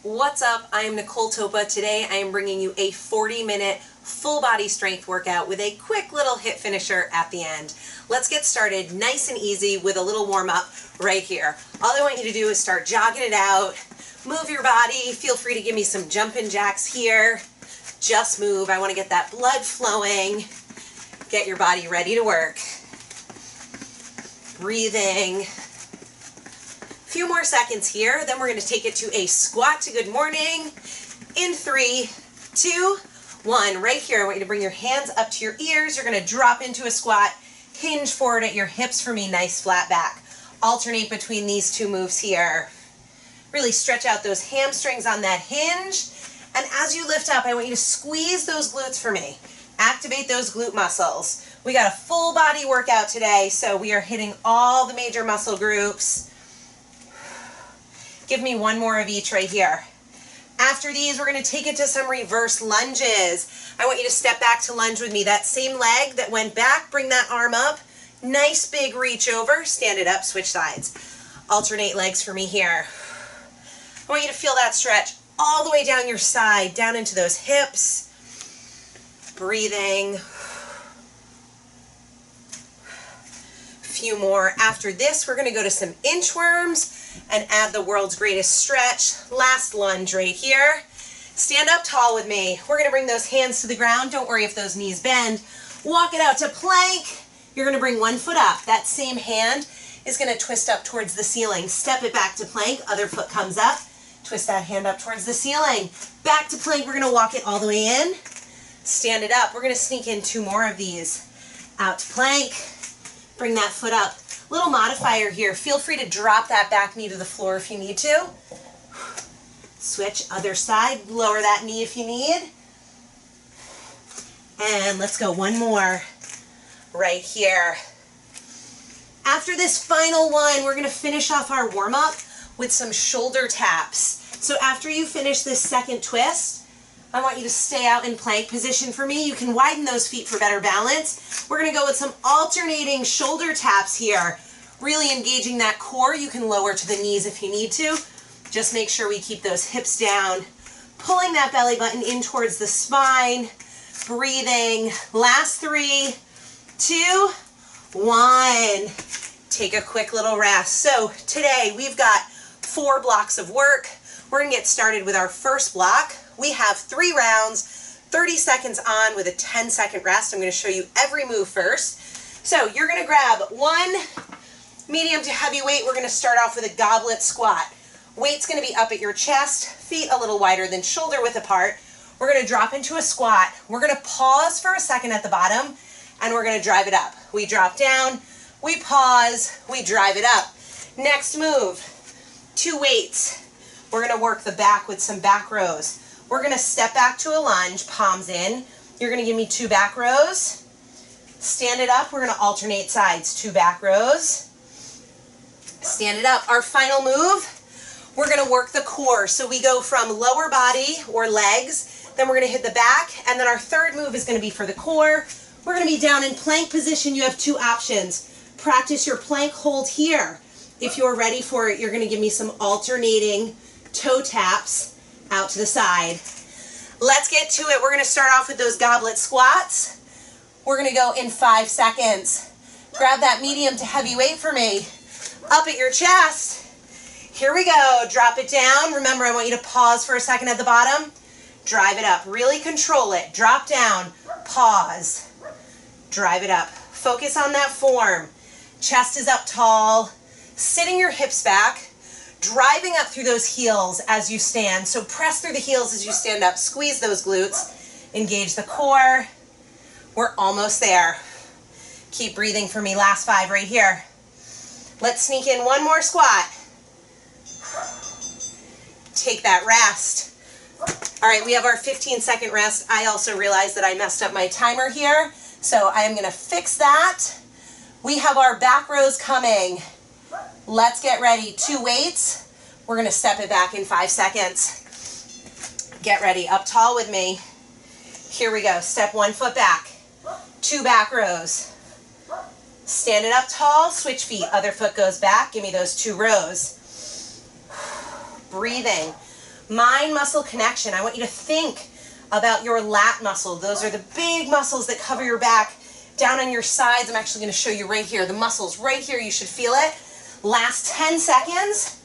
What's up? I am Nicole Topa. Today I am bringing you a 40-minute full body strength workout with a quick little HIIT finisher at the end. Let's get started nice and easy with a little warm up right here. All I want you to do is start jogging it out, move your body. Feel free to give me some jumping jacks here. Just move. I want to get that blood flowing. Get your body ready to work. Breathing. Few more seconds here, then we're going to take it to a squat to good morning in 3, 2, 1. Right here, I want you to bring your hands up to your ears. You're going to drop into a squat, hinge forward at your hips for me, nice flat back. Alternate between these two moves here. Really stretch out those hamstrings on that hinge. And as you lift up, I want you to squeeze those glutes for me. Activate those glute muscles. We got a full body workout today, so we are hitting all the major muscle groups. Give me one more of each right here. After these, we're going to take it to some reverse lunges. I want you to step back to lunge with me. That same leg that went back, bring that arm up. Nice big reach over. Stand it up, switch sides. Alternate legs for me here. I want you to feel that stretch all the way down your side, down into those hips. Breathing. Few more. After this, we're going to go to some inchworms and add the world's greatest stretch. Last lunge right here. Stand up tall with me. We're going to bring those hands to the ground. Don't worry if those knees bend. Walk it out to plank. You're going to bring one foot up. That same hand is going to twist up towards the ceiling. Step it back to plank. Other foot comes up. Twist that hand up towards the ceiling. Back to plank. We're going to walk it all the way in. Stand it up. We're going to sneak in 2 more of these. Out to plank. Bring that foot up. Little modifier here. Feel free to drop that back knee to the floor if you need to. Switch other side. Lower that knee if you need. And let's go one more right here. After this final one, we're going to finish off our warm-up with some shoulder taps. So after you finish this second twist, I want you to stay out in plank position for me. You can widen those feet for better balance. We're going to go with some alternating shoulder taps here. Really engaging that core. You can lower to the knees if you need to. Just make sure we keep those hips down. Pulling that belly button in towards the spine. Breathing. Last 3, 2, 1. Take a quick little rest. So today we've got 4 blocks of work. We're going to get started with our first block. We have 3 rounds, 30 seconds on with a 10-second rest. I'm going to show you every move first. So you're going to grab one medium to heavy weight. We're going to start off with a goblet squat. Weight's going to be up at your chest, feet a little wider than shoulder width apart. We're going to drop into a squat. We're going to pause for a second at the bottom, and we're going to drive it up. We drop down, we pause, we drive it up. Next move, 2 weights. We're going to work the back with some back rows. We're going to step back to a lunge, palms in. You're going to give me 2 back rows. Stand it up. We're going to alternate sides, 2 back rows. Stand it up. Our final move, we're going to work the core. So we go from lower body or legs, then we're going to hit the back, and then our third move is going to be for the core. We're going to be down in plank position. You have 2 options. Practice your plank hold here. If you're ready for it, you're going to give me some alternating toe taps out to the side. Let's get to it. We're going to start off with those goblet squats. We're going to go in 5 seconds. Grab that medium to heavy weight for me. Up at your chest. Here we go. Drop it down. Remember, I want you to pause for a second at the bottom. Drive it up. Really control it. Drop down. Pause. Drive it up. Focus on that form. Chest is up tall. Sitting your hips back. Driving up through those heels as you stand. So press through the heels as you stand up. Squeeze those glutes. Engage the core. We're almost there. Keep breathing for me. Last 5 right here. Let's sneak in one more squat. Take that rest. All right, we have our 15-second rest. I also realized that I messed up my timer here, so I am going to fix that. We have our back rows coming. Let's get ready. 2 weights. We're going to step it back in 5 seconds. Get ready. Up tall with me. Here we go. Step 1 foot back. 2 back rows. Stand it up tall. Switch feet. Other foot goes back. Give me those 2 rows. Breathing. Mind-muscle connection. I want you to think about your lat muscle. Those are the big muscles that cover your back. Down on your sides, I'm actually going to show you right here. The muscles right here, you should feel it. Last 10 seconds.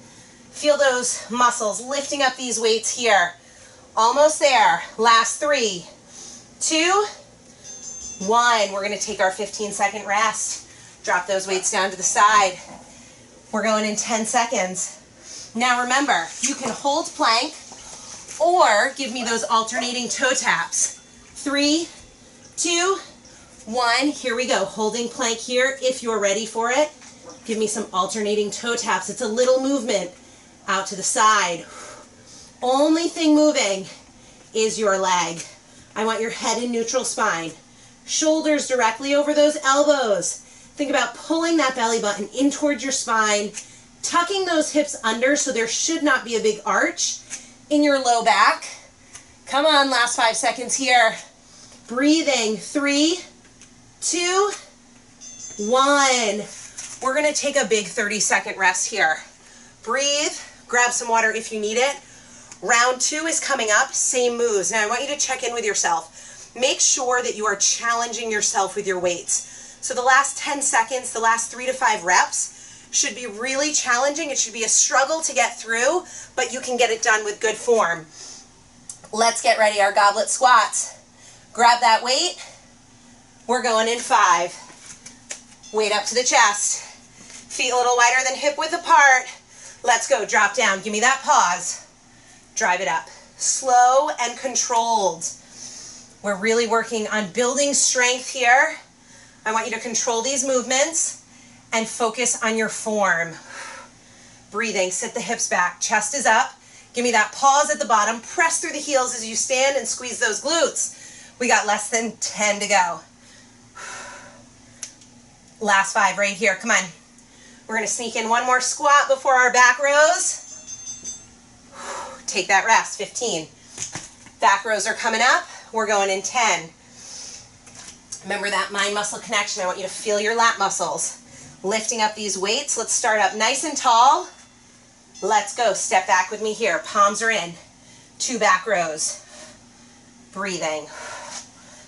Feel those muscles lifting up these weights here. Almost there. Last 3, 2, 1. We're going to take our 15-second rest. Drop those weights down to the side. We're going in 10 seconds. Now remember, you can hold plank or give me those alternating toe taps. 3, 2, 1. Here we go. Holding plank here if you're ready for it. Give me some alternating toe taps. It's a little movement out to the side. Only thing moving is your leg. I want your head in neutral spine. Shoulders directly over those elbows. Think about pulling that belly button in towards your spine, tucking those hips under so there should not be a big arch in your low back. Come on, last 5 seconds here. Breathing. 3, 2, 1. We're going to take a big 30-second rest here. Breathe. Grab some water if you need it. Round 2 is coming up. Same moves. Now I want you to check in with yourself. Make sure that you are challenging yourself with your weights. So the last 10 seconds, the last 3 to 5 reps should be really challenging. It should be a struggle to get through, but you can get it done with good form. Let's get ready. Our goblet squats. Grab that weight. We're going in 5. Weight up to the chest. Feet a little wider than hip width apart. Let's go. Drop down. Give me that pause. Drive it up. Slow and controlled. We're really working on building strength here. I want you to control these movements and focus on your form. Breathing. Sit the hips back. Chest is up. Give me that pause at the bottom. Press through the heels as you stand and squeeze those glutes. We got less than 10 to go. Last 5 right here. Come on. We're going to sneak in one more squat before our back rows. Take that rest. 15. Back rows are coming up. We're going in 10. Remember that mind-muscle connection. I want you to feel your lat muscles. Lifting up these weights. Let's start up nice and tall. Let's go. Step back with me here. Palms are in. 2 back rows. Breathing.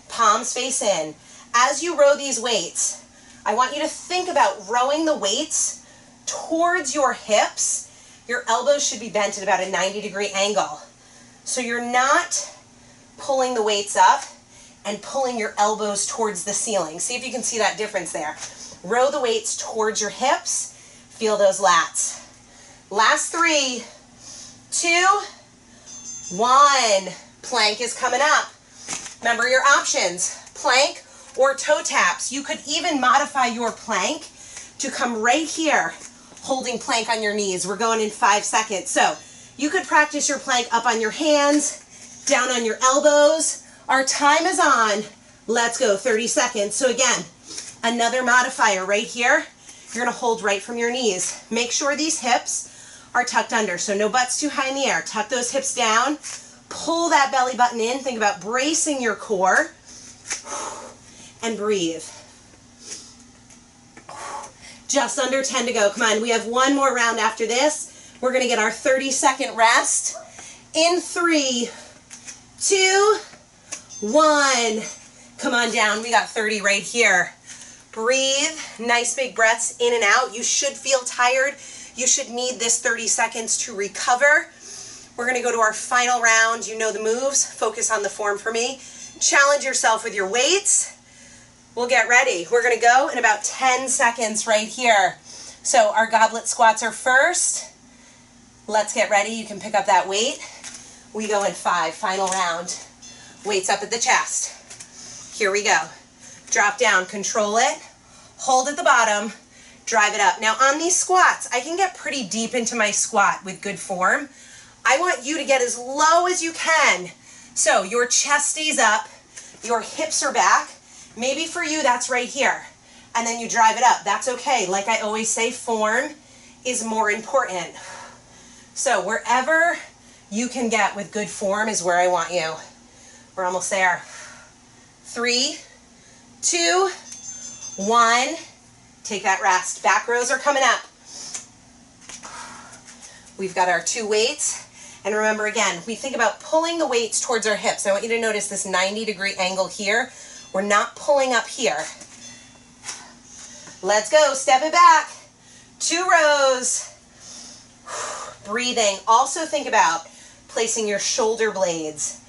Palms face in. As you row these weights, I want you to think about rowing the weights towards your hips. Your elbows should be bent at about a 90-degree angle. So you're not pulling the weights up and pulling your elbows towards the ceiling. See if you can see that difference there. Row the weights towards your hips. Feel those lats. Last 3, 2, 1. Plank is coming up. Remember your options. Plank or toe taps. You could even modify your plank to come right here, holding plank on your knees. We're going in 5 seconds. So you could practice your plank up on your hands, down on your elbows. Our time is on. Let's go. 30 seconds. So again, another modifier right here. You're going to hold right from your knees. Make sure these hips are tucked under. So no butts too high in the air. Tuck those hips down. Pull that belly button in. Think about bracing your core. And breathe. Just under 10 to go. Come on. We have one more round after this. We're going to get our 30-second rest. In 3, 2, 1. Come on down. We got 30 right here. Breathe. Nice big breaths in and out. You should feel tired. You should need this 30 seconds to recover. We're going to go to our final round. You know the moves. Focus on the form for me. Challenge yourself with your weights. We'll get ready. We're going to go in about 10 seconds right here. So our goblet squats are first. Let's get ready. You can pick up that weight. We go in 5. Final round. Weights up at the chest. Here we go. Drop down. Control it. Hold at the bottom. Drive it up. Now on these squats, I can get pretty deep into my squat with good form. I want you to get as low as you can. So your chest stays up. Your hips are back. Maybe for you, that's right here. And then you drive it up. That's okay. Like I always say, form is more important. So wherever you can get with good form is where I want you. We're almost there. 3, 2, 1. Take that rest. Back rows are coming up. We've got our 2 weights. And remember, again, we think about pulling the weights towards our hips. I want you to notice this 90-degree angle here. We're not pulling up here. Let's go. Step it back. 2 rows. Breathing. Also think about placing your shoulder blades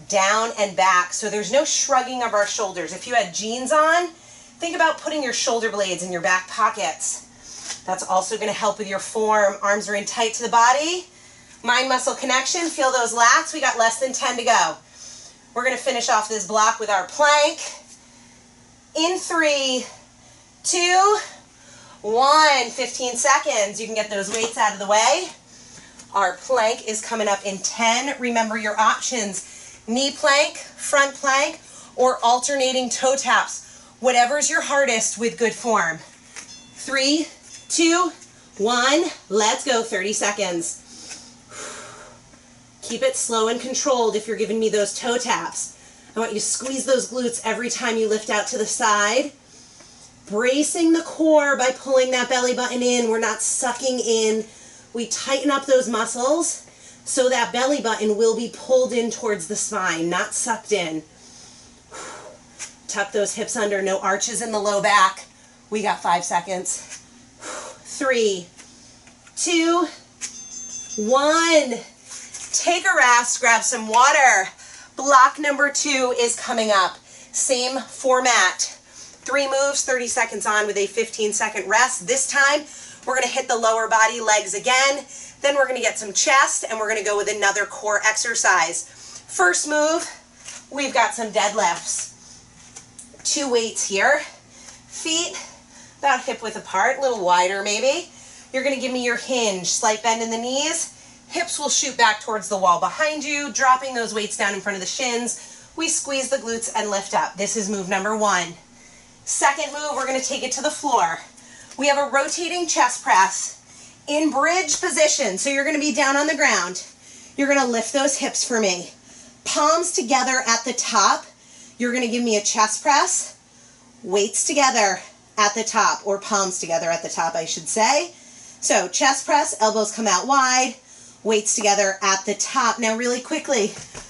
down and back so there's no shrugging of our shoulders. If you had jeans on, think about putting your shoulder blades in your back pockets. That's also going to help with your form. Arms are in tight to the body. Mind-muscle connection. Feel those lats. We got less than 10 to go. We're going to finish off this block with our plank. In 3, 2, 1. 15 seconds. You can get those weights out of the way. Our plank is coming up in 10. Remember your options. Knee plank, front plank, or alternating toe taps. Whatever's your hardest with good form. 3, 2, 1. Let's go. 30 seconds. Keep it slow and controlled if you're giving me those toe taps. I want you to squeeze those glutes every time you lift out to the side. Bracing the core by pulling that belly button in. We're not sucking in. We tighten up those muscles so that belly button will be pulled in towards the spine, not sucked in. Tuck those hips under. No arches in the low back. We got 5 seconds. 3, 2, 1. Take a rest, grab some water. Block number 2 is coming up. Same format. 3 moves, 30 seconds on with a 15-second rest. This time, we're going to hit the lower body, legs again. Then we're going to get some chest, and we're going to go with another core exercise. First move, we've got some deadlifts. 2 weights here. Feet about hip width apart, a little wider maybe. You're going to give me your hinge, slight bend in the knees. Hips will shoot back towards the wall behind you, dropping those weights down in front of the shins. We squeeze the glutes and lift up. This is move number 1. Second move, we're going to take it to the floor. We have a rotating chest press in bridge position. So you're going to be down on the ground. You're going to lift those hips for me. Palms together at the top. You're going to give me a chest press. Weights together at the top, or palms together at the top, I should say. So chest press, elbows come out wide. Weights together at the top. Now really quickly,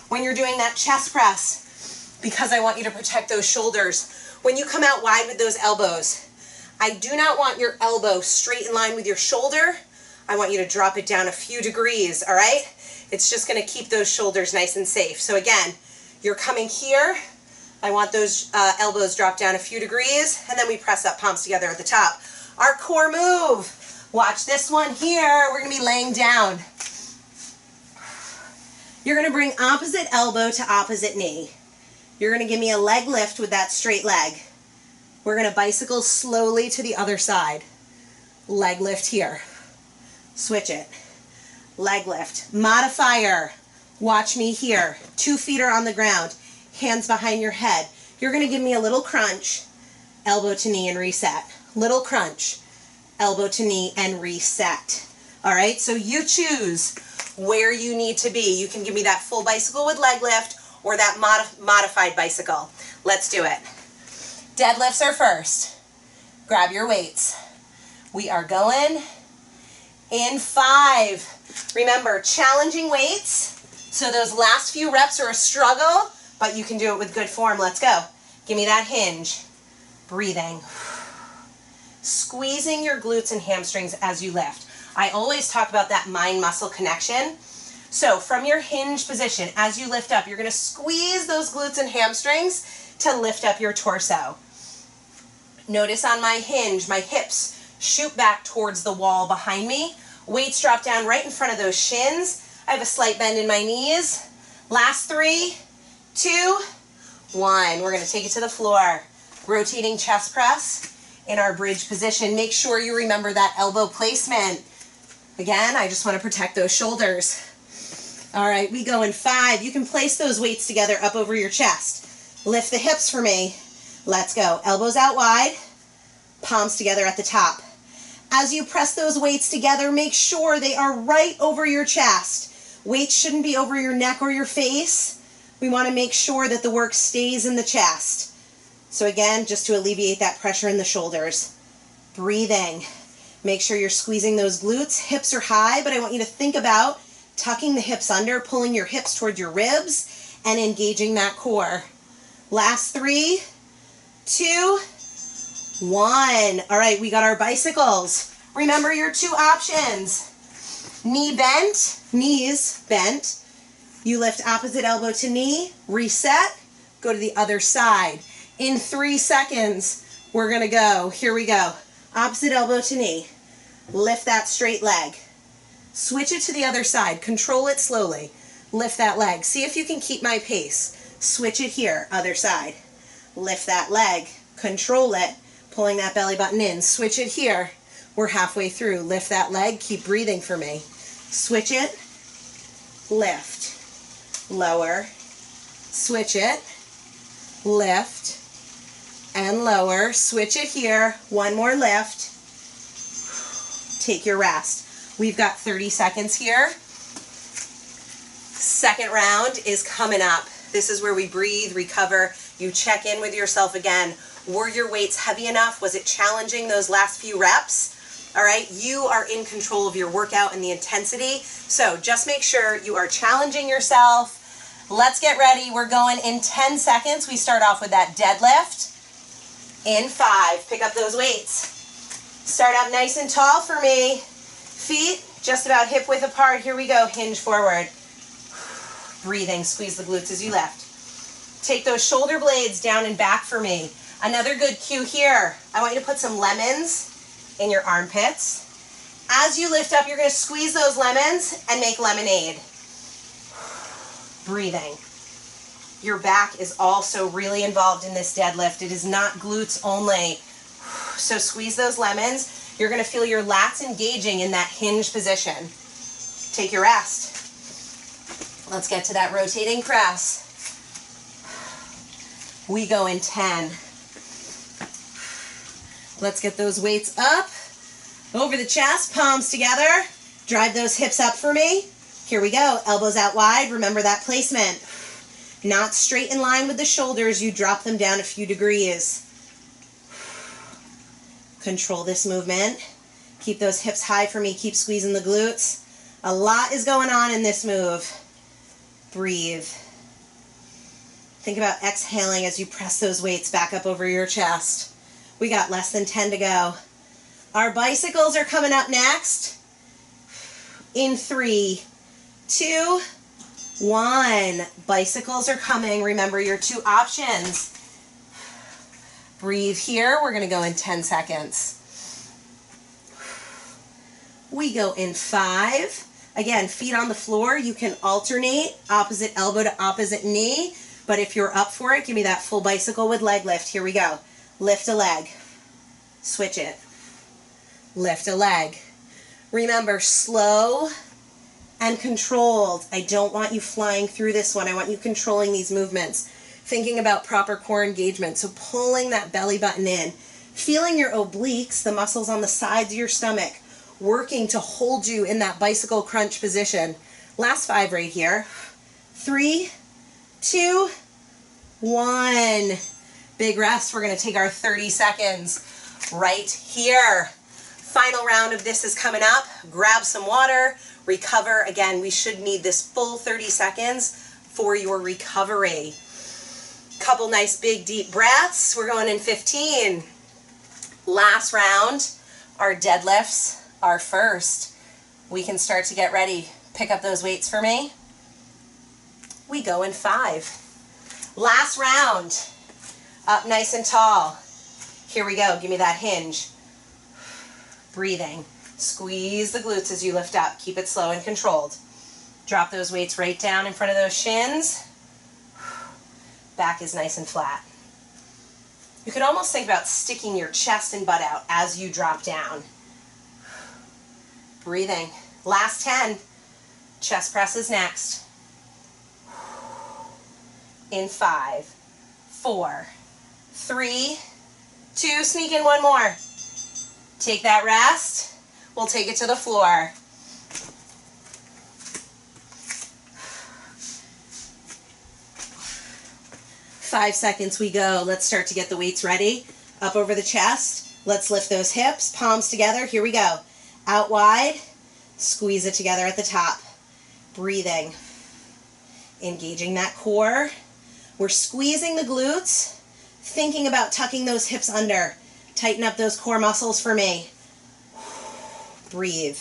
when you're doing that chest press, because I want you to protect those shoulders, when you come out wide with those elbows, I do not want your elbow straight in line with your shoulder. I want you to drop it down a few degrees, all right? It's just going to keep those shoulders nice and safe. So again, you're coming here. I want those elbows dropped down a few degrees, and then we press up, palms together at the top. Our core move. Watch this one here. We're going to be laying down. You're going to bring opposite elbow to opposite knee. You're going to give me a leg lift with that straight leg. We're going to bicycle slowly to the other side. Leg lift here. Switch it. Leg lift. Modifier. Watch me here. 2 feet are on the ground. Hands behind your head. You're going to give me a little crunch. Elbow to knee and reset. Little crunch. Elbow to knee and reset. All right, so you choose where you need to be. You can give me that full bicycle with leg lift or that modified bicycle. Let's do it. Deadlifts are first. Grab your weights. We are going in 5. Remember, challenging weights. So those last few reps are a struggle, but you can do it with good form. Let's go. Give me that hinge. Breathing. Squeezing your glutes and hamstrings as you lift. I always talk about that mind-muscle connection. So from your hinge position, as you lift up, you're going to squeeze those glutes and hamstrings to lift up your torso. Notice on my hinge, my hips shoot back towards the wall behind me. Weights drop down right in front of those shins. I have a slight bend in my knees. Last 3, 2, 1. We're going to take it to the floor. Rotating chest press in our bridge position. Make sure you remember that elbow placement. Again, I just want to protect those shoulders. All right, we go in 5. You can place those weights together up over your chest. Lift the hips for me. Let's go. Elbows out wide, palms together at the top. As you press those weights together, make sure they are right over your chest. Weights shouldn't be over your neck or your face. We want to make sure that the work stays in the chest. So again, just to alleviate that pressure in the shoulders. Breathing. Make sure you're squeezing those glutes. Hips are high, but I want you to think about tucking the hips under, pulling your hips toward your ribs, and engaging that core. Last 3, 2, 1. All right, we got our bicycles. Remember your 2 options. Knee bent, knees bent. You lift opposite elbow to knee, reset, go to the other side. In 3 seconds, we're gonna go. Here we go. Opposite elbow to knee. Lift that straight leg. Switch it to the other side. Control it slowly. Lift that leg. See if you can keep my pace. Switch it here, other side. Lift that leg. Control it. Pulling that belly button in. Switch it here. We're halfway through. Lift that leg. Keep breathing for me. Switch it. Lift. Lower. Switch it. Lift. And lower. Switch it here. One more lift. Take your rest. We've got 30 seconds here. Second round is coming up. This is where we breathe, recover. You check in with yourself again. Were your weights heavy enough? Was it challenging those last few reps? All right, you are in control of your workout and the intensity. So just make sure you are challenging yourself. Let's get ready. We're going in 10 seconds. We start off with that deadlift. In 5, pick up those weights. Start up nice and tall for me. Feet just about hip width apart. Here we go. Hinge forward. Breathing. Squeeze the glutes as you lift. Take those shoulder blades down and back for me. Another good cue here. I want you to put some lemons in your armpits. As you lift up, you're going to squeeze those lemons and make lemonade. Breathing. Your back is also really involved in this deadlift. It is not glutes only. So squeeze those lemons. You're going to feel your lats engaging in that hinge position. Take your rest. Let's get to that rotating press. We go in 10. Let's get those weights up. Over the chest, palms together. Drive those hips up for me. Here we go. Elbows out wide. Remember that placement. Not straight in line with the shoulders. You drop them down a few degrees. Control this movement. Keep those hips high for me. Keep squeezing the glutes. A lot is going on in this move. Breathe. Think about exhaling as you press those weights back up over your chest. We got less than 10 to go. Our bicycles are coming up next. In 3, 2, 1. Bicycles are coming. Remember your 2 options. Breathe here. We're going to go in 10 seconds. We go in 5. Again, feet on the floor. You can alternate opposite elbow to opposite knee. But if you're up for it, give me that full bicycle with leg lift. Here we go. Lift a leg. Switch it. Lift a leg. Remember, slow and controlled. I don't want you flying through this one. I want you controlling these movements. Thinking about proper core engagement. So pulling that belly button in. Feeling your obliques, the muscles on the sides of your stomach, working to hold you in that bicycle crunch position. Last 5 right here. 3, 2, 1. Big rest. We're going to take our 30 seconds right here. Final round of this is coming up. Grab some water, recover. Again, we should need this full 30 seconds for your recovery. Couple nice big deep breaths. We're going in 15. Last round, our deadlifts are first. We can start to get ready. Pick up those weights for me. We go in 5. Last round. Up nice and tall. Here we go. Give me that hinge. Breathing. Squeeze the glutes as you lift up. Keep it slow and controlled. Drop those weights right down in front of those shins. Back is nice and flat. You could almost think about sticking your chest and butt out as you drop down. Breathing. Last 10. Chest press is next. In 5, 4, 3, 2, sneak in one more. Take that rest. We'll take it to the floor. Five seconds we go. Let's start to get the weights ready. Up over the chest. Let's lift those hips, palms together. Here we go. Out wide. Squeeze it together at the top. breathing, engaging that core. We're squeezing the glutes, thinking about tucking those hips under. Tighten up those core muscles for me. Breathe.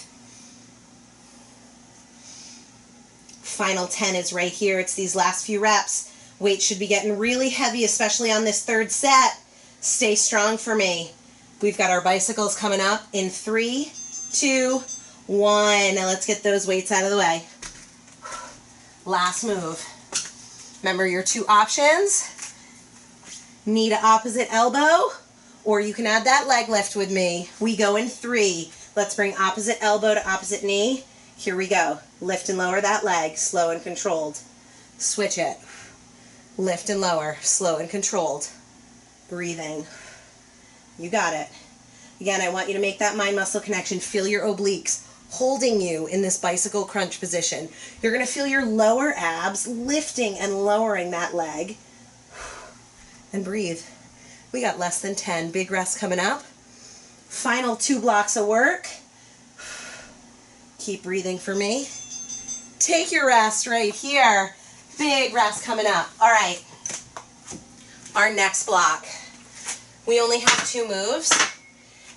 Final 10 is right here. It's these last few reps. Weight should be getting really heavy, especially on this third set. Stay strong for me. We've got our bicycles coming up in 3, 2, 1. Now let's get those weights out of the way. Last move. Remember your two options. Knee to opposite elbow, or you can add that leg lift with me. We go in 3. Let's bring opposite elbow to opposite knee. Here we go. Lift and lower that leg, slow and controlled. Switch it. Lift and lower, slow and controlled. Breathing. You got it. Again, I want you to make that mind-muscle connection. Feel your obliques holding you in this bicycle crunch position. You're going to feel your lower abs lifting and lowering that leg. And breathe. We got less than 10. Big rest coming up. Final 2 blocks of work. Keep breathing for me. Take your rest right here. Big rest coming up. All right. Our next block. We only have 2 moves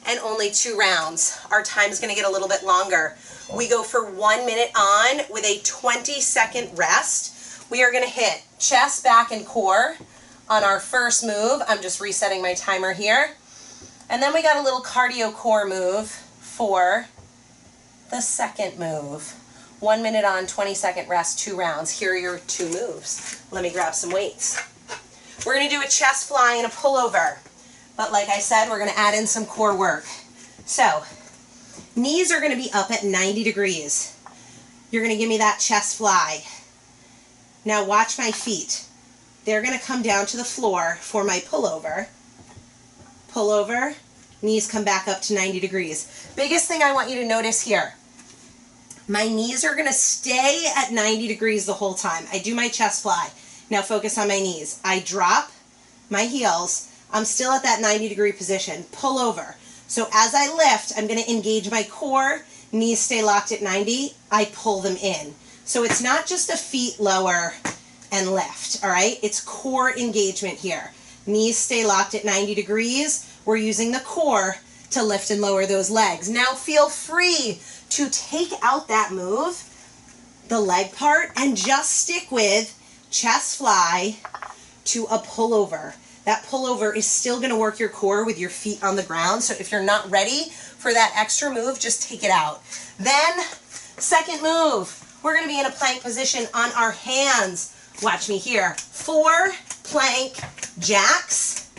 and only 2 rounds. Our time is going to get a little bit longer. We go for 1 minute on with a 20-second rest. We are going to hit chest, back, and core on our first move. I'm just resetting my timer here. And then we got a little cardio core move for the second move. 1 minute on, 20-second rest, 2 rounds. Here are your 2 moves. Let me grab some weights. We're going to do a chest fly and a pullover. But like I said, we're going to add in some core work. So, knees are going to be up at 90 degrees. You're going to give me that chest fly. Now watch my feet. They're going to come down to the floor for my pullover. Pullover, knees come back up to 90 degrees. Biggest thing I want you to notice here. My knees are going to stay at 90 degrees the whole time. I do my chest fly. Now focus on my knees. I drop my heels. I'm still at that 90 degree position. Pull over. So as I lift, I'm going to engage my core. Knees stay locked at 90. I pull them in. So it's not just a feet lower and lift, all right? It's core engagement here. Knees stay locked at 90 degrees. We're using the core to lift and lower those legs. Now feel free to take out that move, the leg part, and just stick with chest fly to a pullover. That pullover is still going to work your core with your feet on the ground. So if you're not ready for that extra move, just take it out. Then, second move, we're going to be in a plank position on our hands. Watch me here. 4 plank jacks.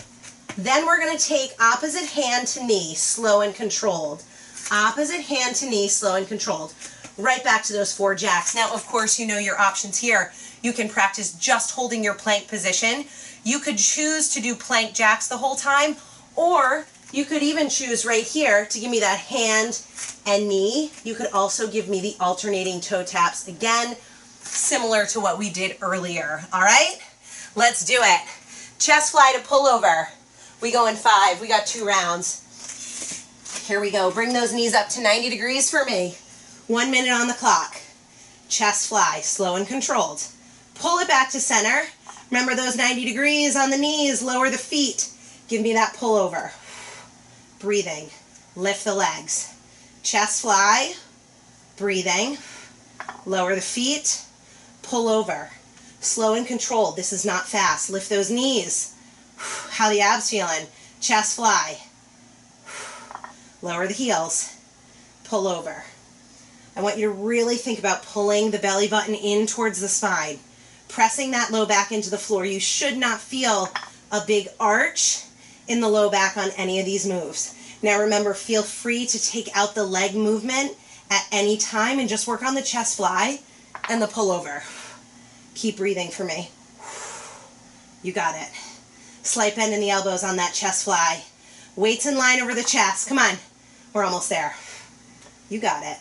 Then we're going to take opposite hand to knee, slow and controlled. Opposite hand to knee, slow and controlled. Right back to those 4 jacks. Now, of course, you know your options here. You can practice just holding your plank position. You could choose to do plank jacks the whole time, or you could even choose right here to give me that hand and knee. You could also give me the alternating toe taps. Again, similar to what we did earlier. All right, let's do it. Chest fly to pull over. We go in 5. We got 2 rounds. Here we go. Bring those knees up to 90 degrees for me. 1 minute on the clock. Chest fly, slow and controlled. Pull it back to center. Remember those 90 degrees on the knees. Lower the feet. Give me that pullover. Breathing. Lift the legs. Chest fly. Breathing. Lower the feet. Pull over. Slow and controlled. This is not fast. Lift those knees. How the abs feeling? Chest fly. Lower the heels. Pull over. I want you to really think about pulling the belly button in towards the spine. Pressing that low back into the floor. You should not feel a big arch in the low back on any of these moves. Now remember, feel free to take out the leg movement at any time and just work on the chest fly and the pullover. Keep breathing for me. You got it. Slight bend in the elbows on that chest fly. Weights in line over the chest. Come on. We're almost there. You got it.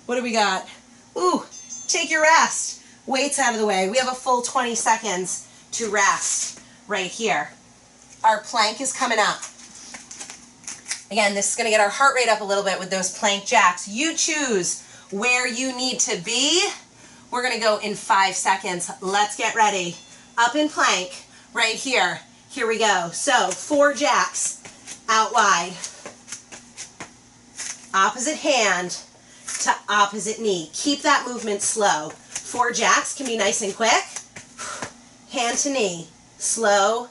What do we got? Ooh, take your rest. Weights out of the way. We have a full 20 seconds to rest right here. Our plank is coming up. Again, this is going to get our heart rate up a little bit with those plank jacks. You choose where you need to be We're gonna go in 5 seconds. Let's get ready. Up in plank, right here. Here we go. So 4 jacks, out wide. Opposite hand to opposite knee. Keep that movement slow. 4 jacks can be nice and quick. Hand to knee, slow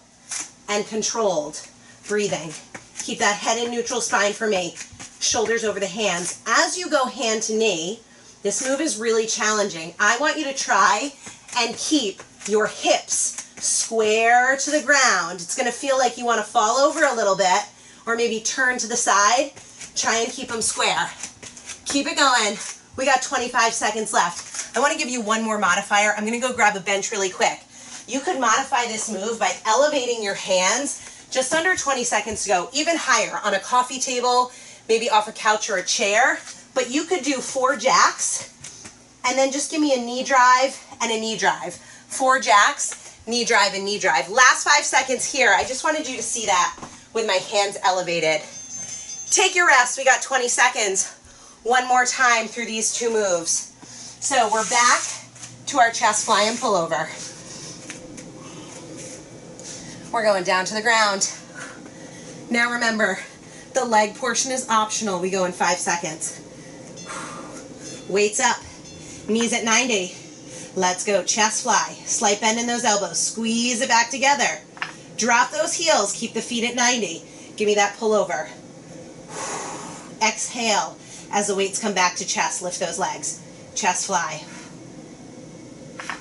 and controlled. Breathing. Keep that head in neutral spine for me. Shoulders over the hands. As you go hand to knee, this move is really challenging. I want you to try and keep your hips square to the ground. It's going to feel like you want to fall over a little bit or maybe turn to the side. Try and keep them square. Keep it going. We got 25 seconds left. I want to give you one more modifier. I'm going to go grab a bench really quick. You could modify this move by elevating your hands just under 20 seconds to go, even higher on a coffee table, maybe off a couch or a chair. But you could do 4 jacks and then just give me a knee drive and a knee drive. 4 jacks, knee drive and knee drive. Last 5 seconds here. I just wanted you to see that with my hands elevated. Take your rest. We got 20 seconds. One more time through these 2 moves. So we're back to our chest fly and pullover. We're going down to the ground. Now remember, the leg portion is optional. We go in 5 seconds. Weights up. Knees at 90. Let's go. Chest fly. Slight bend in those elbows. Squeeze it back together. Drop those heels. Keep the feet at 90. Give me that pullover. Exhale as the weights come back to chest. Lift those legs. Chest fly.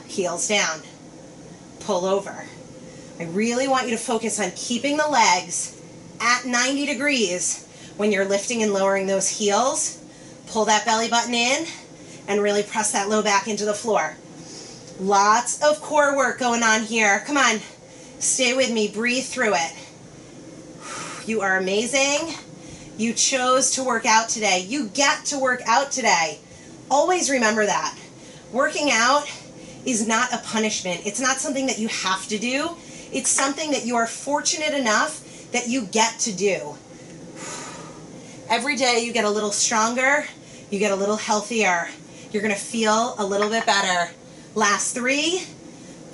Heels down. Pull over. I really want you to focus on keeping the legs at 90 degrees when you're lifting and lowering those heels. Pull that belly button in and really press that low back into the floor. Lots of core work going on here. Come on, stay with me, breathe through it. You are amazing. You chose to work out today. You get to work out today. Always remember that. Working out is not a punishment. It's not something that you have to do. It's something that you are fortunate enough that you get to do. Every day you get a little stronger, you get a little healthier. You're gonna feel a little bit better. Last 3,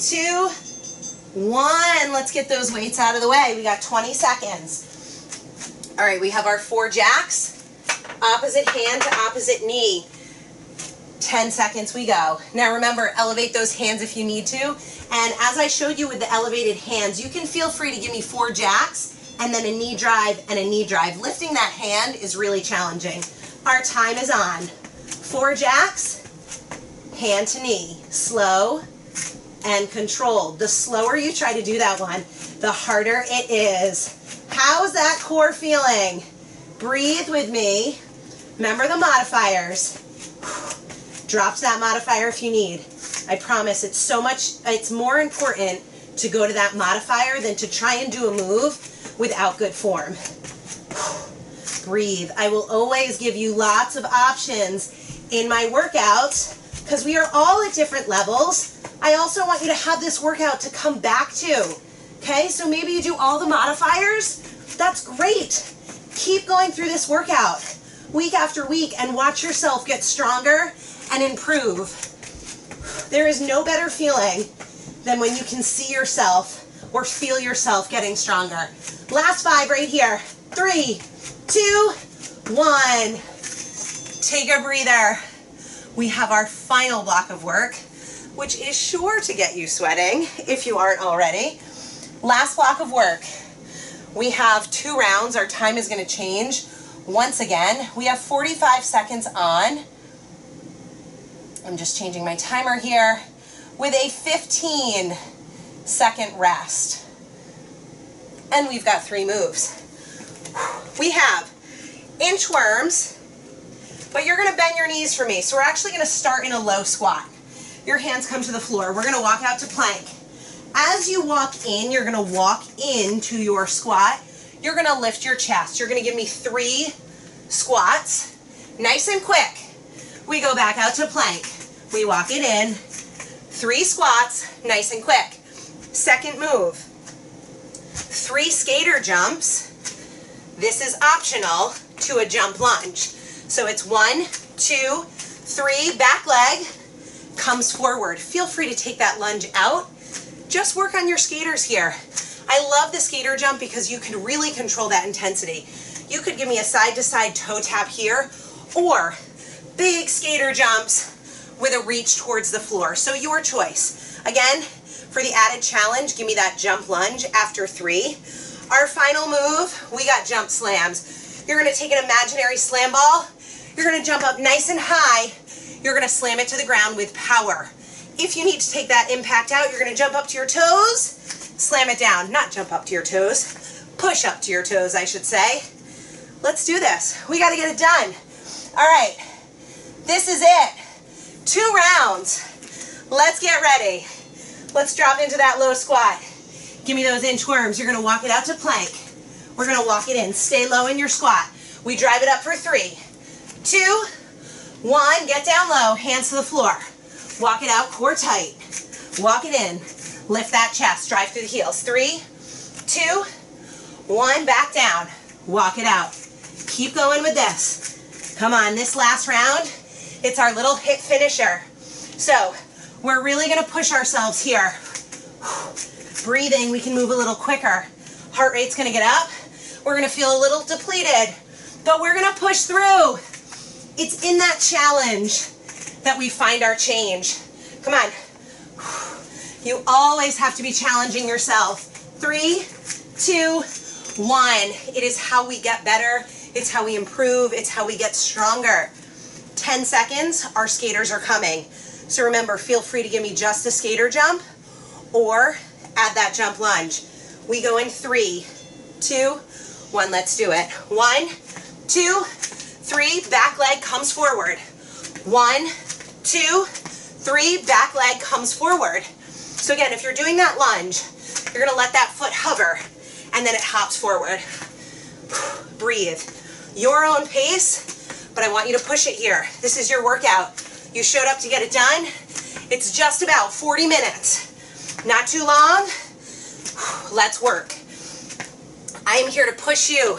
2, 1. Let's get those weights out of the way. We got 20 seconds. All right, we have our 4 jacks, opposite hand to opposite knee. 10 seconds we go. Now remember, elevate those hands if you need to. And as I showed you with the elevated hands, you can feel free to give me 4 jacks and then a knee drive and a knee drive. Lifting that hand is really challenging. Our time is on. 4 jacks, hand to knee, slow and controlled. The slower you try to do that one, the harder it is. How's that core feeling? Breathe with me. Remember the modifiers. Drop to that modifier if you need. I promise it's more important to go to that modifier than to try and do a move without good form. Breathe. I will always give you lots of options in my workouts because we are all at different levels. I also want you to have this workout to come back to. Okay, so maybe you do all the modifiers. That's great. Keep going through this workout week after week and watch yourself get stronger and improve. There is no better feeling than when you can see yourself or feel yourself getting stronger. Last 5 right here. 3, 2, 1. Take a breather. We have our final block of work, which is sure to get you sweating if you aren't already. Last block of work. We have 2 rounds. Our time is going to change once again. We have 45 seconds on. I'm just changing my timer here with a 15-second rest. And we've got 3 moves. We have inchworms, but you're going to bend your knees for me. So we're actually going to start in a low squat. Your hands come to the floor. We're going to walk out to plank. As you walk in, you're going to walk into your squat. You're going to lift your chest. You're going to give me 3 squats. Nice and quick. We go back out to plank. We walk it in. 3 squats, nice and quick. Second move. 3 skater jumps. This is optional to a jump lunge. So it's 1, 2, 3, back leg, comes forward. Feel free to take that lunge out. Just work on your skaters here. I love the skater jump because you can really control that intensity. You could give me a side-to-side toe tap here, or big skater jumps with a reach towards the floor. So your choice. Again, for the added challenge, give me that jump lunge after 3. Our final move, we got jump slams. You're gonna take an imaginary slam ball. You're gonna jump up nice and high. You're gonna slam it to the ground with power. If you need to take that impact out, you're gonna jump up to your toes, slam it down. Not jump up to your toes, push up to your toes, I should say. Let's do this. We gotta get it done. All right, this is it. 2 rounds. Let's get ready. Let's drop into that low squat. Give me those inchworms. You're gonna walk it out to plank. We're gonna walk it in. Stay low in your squat. We drive it up for 3, 2, 1. Get down low, hands to the floor. Walk it out, core tight. Walk it in. Lift that chest, drive through the heels. 3, 2, 1, back down. Walk it out. Keep going with this. Come on, this last round, it's our little HIIT finisher. So, we're really gonna push ourselves here. Breathing, we can move a little quicker. Heart rate's gonna get up. We're gonna feel a little depleted, but we're gonna push through. It's in that challenge that we find our change. Come on. You always have to be challenging yourself. 3, 2, 1. It is how we get better. It's how we improve. It's how we get stronger. 10 seconds, our skaters are coming. So remember, feel free to give me just a skater jump or add that jump lunge. We go in 3, 2, 1. Let's do it. 1, 2, 3. Back leg comes forward. 1, 2, 3. Back leg comes forward. So again, if you're doing that lunge, you're gonna let that foot hover and then it hops forward. Breathe. Your own pace, but I want you to push it here. This is your workout. You showed up to get it done. It's just about 40 minutes. Not too long. Let's work. I am here to push you.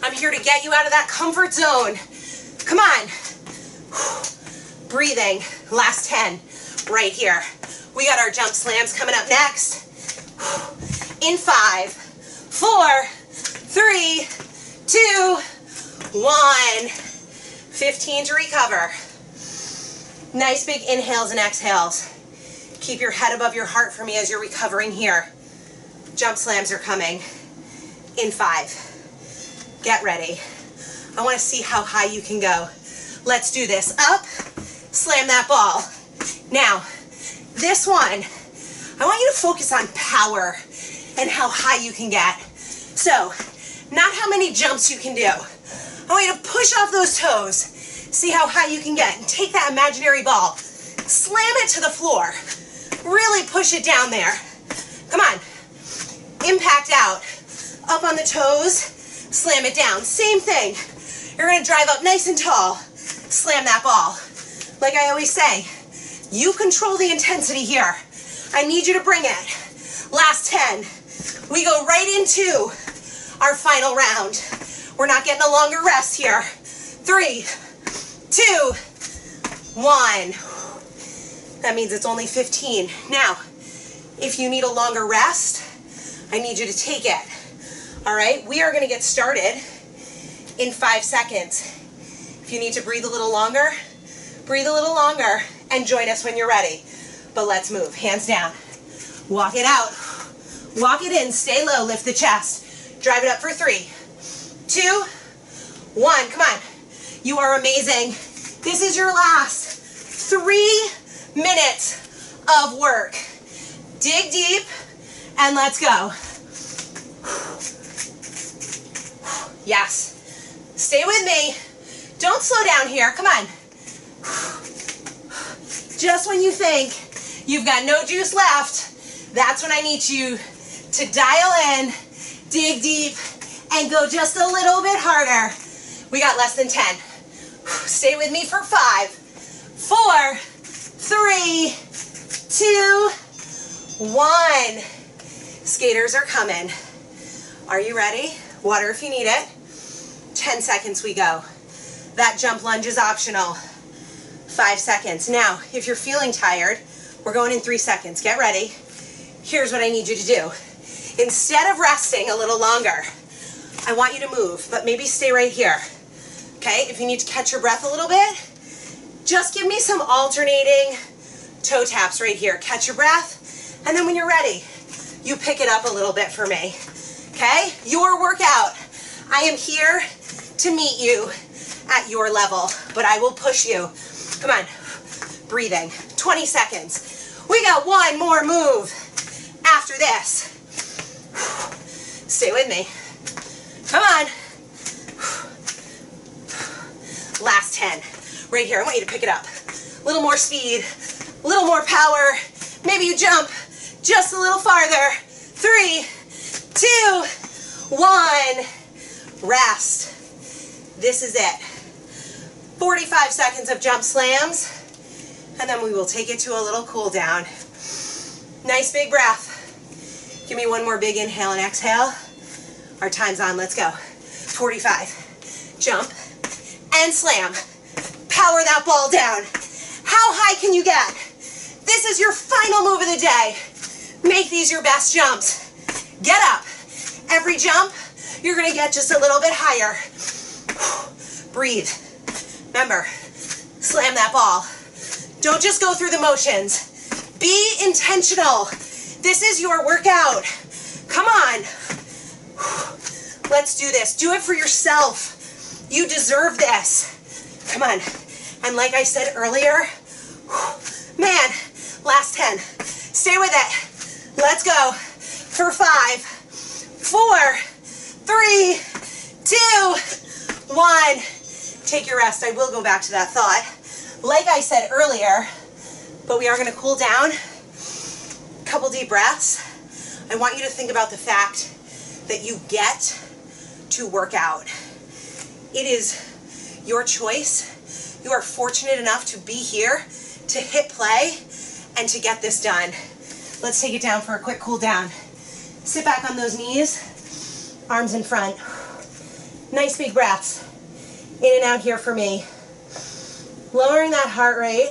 I'm here to get you out of that comfort zone. Come on. Breathing. Last 10. Right here. We got our jump slams coming up next. In 5, 4, 3, 2, 1. 15 to recover. Nice big inhales and exhales. Keep your head above your heart for me as you're recovering here. Jump slams are coming. In 5. Get ready. I want to see how high you can go. Let's do this. Up, slam that ball. Now, this one, I want you to focus on power and how high you can get. So, not how many jumps you can do. I want you to push off those toes. See how high you can get. And take that imaginary ball. Slam it to the floor. Really push it down there. Come on. Impact out. Up on the toes. Slam it down. Same thing. You're going to drive up nice and tall. Slam that ball. Like I always say, you control the intensity here. I need you to bring it. Last 10. We go right into our final round. We're not getting a longer rest here. 3, 2, 1. That means it's only 15. Now, if you need a longer rest, I need you to take it. All right, we are going to get started in 5 seconds. If you need to breathe a little longer and join us when you're ready. But let's move. Hands down. Walk it out. Walk it in. Stay low. Lift the chest. Drive it up for 3, 2, 1. Come on. You are amazing. This is your last 3 minutes of work. Dig deep and let's go. Yes. Stay with me. Don't slow down here. Come on. Just when you think you've got no juice left, that's when I need you to dial in, dig deep, and go just a little bit harder. We got less than 10. Stay with me for 5, 4, 3, 2, 1. Skaters are coming. Are you ready? Water if you need it. 10 seconds we go. That jump lunge is optional. 5 seconds. Now, if you're feeling tired, we're going in 3 seconds. Get ready. Here's what I need you to do. Instead of resting a little longer, I want you to move, but maybe stay right here. Okay, if you need to catch your breath a little bit, just give me some alternating toe taps right here. Catch your breath, and then when you're ready, you pick it up a little bit for me. Okay, your workout. I am here to meet you at your level, but I will push you. Come on, breathing, 20 seconds. We got one more move after this. Stay with me. Come on. Last 10. Right here, I want you to pick it up. A little more speed, a little more power. Maybe you jump just a little farther. 3, 2, 1. Rest. This is it. 45 seconds of jump slams, and then we will take it to a little cool down. Nice big breath. Give me one more big inhale and exhale. Our time's on, let's go. 45. Jump and slam. Power that ball down. How high can you get? This is your final move of the day. Make these your best jumps. Get up. Every jump, you're gonna get just a little bit higher. Breathe. Remember, slam that ball. Don't just go through the motions. Be intentional. This is your workout. Come on. Let's do this. Do it for yourself. You deserve this. Come on. And like I said earlier, man, last 10. Stay with it. Let's go. For 5, 4, 3, 2, 1. Take your rest. I will go back to that thought. Like I said earlier, but we are going to cool down. Couple deep breaths. I want you to think about the fact that you get to work out. It is your choice. You are fortunate enough to be here, to hit play, and to get this done. Let's take it down for a quick cool down. Sit back on those knees, arms in front. Nice big breaths. In and out here for me. Lowering that heart rate,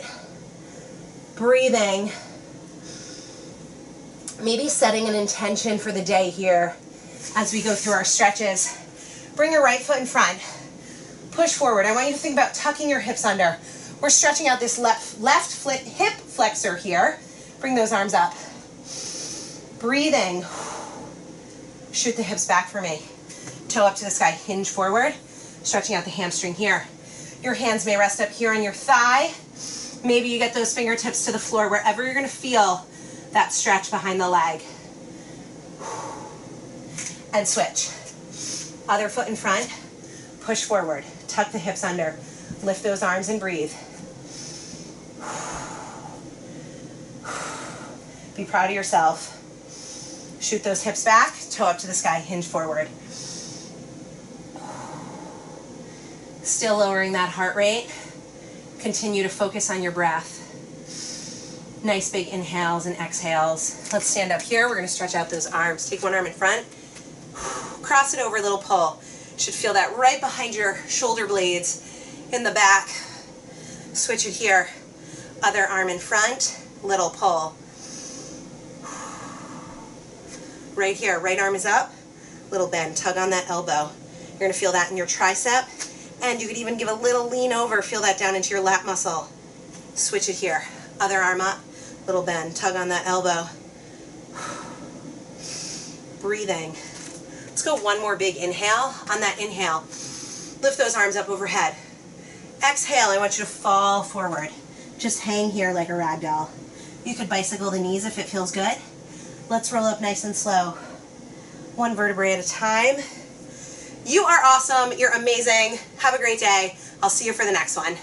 breathing. Maybe setting an intention for the day here as we go through our stretches. Bring your right foot in front. Push forward. I want you to think about tucking your hips under. We're stretching out this left foot hip flexor here. Bring those arms up. Breathing. Shoot the hips back for me. Toe up to the sky, hinge forward. Stretching out the hamstring here. Your hands may rest up here on your thigh. Maybe you get those fingertips to the floor, wherever you're gonna feel that stretch behind the leg. And switch. Other foot in front, push forward. Tuck the hips under. Lift those arms and breathe. Be proud of yourself. Shoot those hips back, toe up to the sky, hinge forward. Still lowering that heart rate. Continue to focus on your breath. Nice big inhales and exhales. Let's stand up here. We're going to stretch out those arms. Take one arm in front. Cross it over, little pull. Should feel that right behind your shoulder blades in the back. Switch it here. Other arm in front, little pull. Right here, right arm is up, little bend. Tug on that elbow. You're going to feel that in your tricep. And you could even give a little lean over, feel that down into your lat muscle. Switch it here. Other arm up, little bend. Tug on that elbow. Breathing. Let's go one more big inhale. On that inhale, lift those arms up overhead. Exhale, I want you to fall forward. Just hang here like a rag doll. You could bicycle the knees if it feels good. Let's roll up nice and slow. One vertebrae at a time. You are awesome. You're amazing. Have a great day. I'll see you for the next one.